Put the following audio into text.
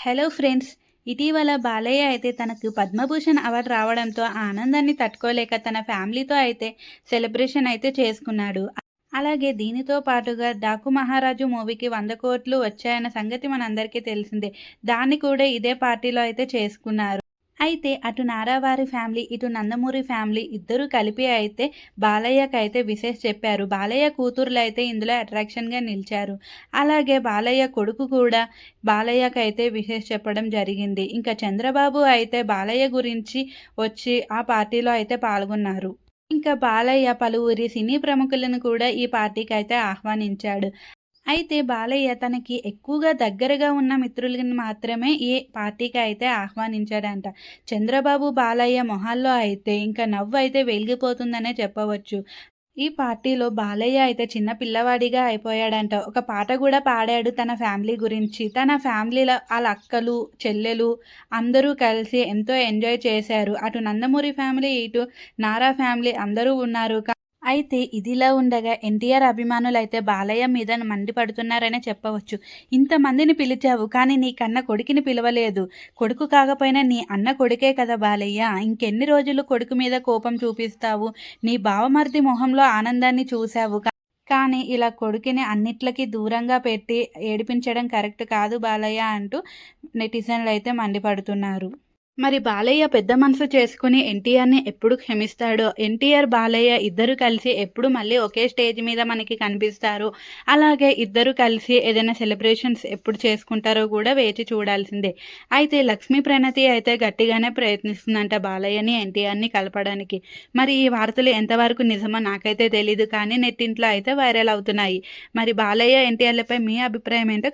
Hello friends. ఇటీవల బాలయ్య అయితే తనకు పద్మభూషణ్ అవార్డు రావడంతో ఆ ఆనందాన్ని తట్టుకోలేక తన ఫ్యామిలీతో అయితే సెలబ్రేషన్ అయితే చేసుకున్నాడు. అలాగే దీనితో పాటుగా 'డాకు మహారాజు' మూవీకి 100 కోట్లు వచ్చాయన్న సంగతి మనందరికీ తెలిసిందే. దాన్ని కూడా ఇదే పార్టీలో అయితే చేసుకున్నారు. అయితే అటు నారావారి ఫ్యామిలీ, ఇటు నందమూరి ఫ్యామిలీ ఇద్దరూ కలిపి అయితే బాలయ్యకైతే విషెస్ చెప్పారు. బాలయ్య కూతుర్లయితే ఇందులో అట్రాక్షన్‌గా నిలిచారు. అలాగే బాలయ్య కొడుకు కూడా బాలయ్యకైతే విషెస్ చెప్పడం జరిగింది. ఇంకా చంద్రబాబు అయితే బాలయ్య గురించి వచ్చి ఆ పార్టీలో అయితే పాల్గొన్నారు. ఇంకా బాలయ్య పలువురి సినీ ప్రముఖులను కూడా ఈ పార్టీకైతే ఆహ్వానించాడు. అయితే బాలయ్య తనకి ఎక్కువగా దగ్గరగా ఉన్న మిత్రులని మాత్రమే ఈ పార్టీకి అయితే ఆహ్వానించాడంట. చంద్రబాబు, బాలయ్య మొహాల్లో అయితే ఇంకా నవ్వు అయితే వెలిగిపోతుందనే చెప్పవచ్చు. ఈ పార్టీలో బాలయ్య అయితే చిన్న పిల్లవాడిగా అయిపోయాడంట. ఒక పాట కూడా పాడాడు తన ఫ్యామిలీ గురించి. తన ఫ్యామిలీలో ఆళ్ళ అక్కలు, చెల్లెలు అందరూ కలిసి ఎంతో ఎంజాయ్ చేశారు. అటు నందమూరి ఫ్యామిలీ, ఇటు నారా ఫ్యామిలీ అందరూ ఉన్నారు. అయితే ఇదిలా ఉండగా ఎన్టీఆర్ అభిమానులైతే బాలయ్య మీద మండిపడుతున్నారనే చెప్పవచ్చు. ఇంతమందిని పిలిచావు కానీ నీ కన్న కొడుకుని పిలవలేదు. కొడుకు కాకపోయినా నీ అన్న కొడుకే కదా బాలయ్య. ఇంకెన్ని రోజులు కొడుకు మీద కోపం చూపిస్తావు? నీ బావమరిది మొహంలో ఆనందాన్ని చూశావు. కానీ ఇలా కొడుకుని అన్నిట్లకి దూరంగా పెట్టి ఏడిపించడం కరెక్ట్ కాదు బాలయ్య అంటూ నెటిజన్లయితే మండిపడుతున్నారు. మరి బాలయ్య పెద్ద మనసు చేసుకుని ఎన్టీఆర్‌ని ఎప్పుడు క్షమిస్తాడో, ఎన్టీఆర్, బాలయ్య ఇద్దరు కలిసి ఎప్పుడు మళ్ళీ ఒకే స్టేజ్ మీద మనకి కనిపిస్తారో, అలాగే ఇద్దరు కలిసి ఏదైనా సెలబ్రేషన్స్ ఎప్పుడు చేసుకుంటారో కూడా వేచి చూడాల్సిందే. అయితే లక్ష్మీ ప్రణతి అయితే గట్టిగానే ప్రయత్నిస్తుందంట బాలయ్యని, ఎన్టీఆర్‌ని కలపడానికి. మరి ఈ వార్తలు ఎంతవరకు నిజమో నాకైతే తెలీదు కానీ నెట్టింట్లో అయితే వైరల్ అవుతున్నాయి. మరి బాలయ్య, ఎన్టీఆర్‌లపై మీ అభిప్రాయం ఏంటో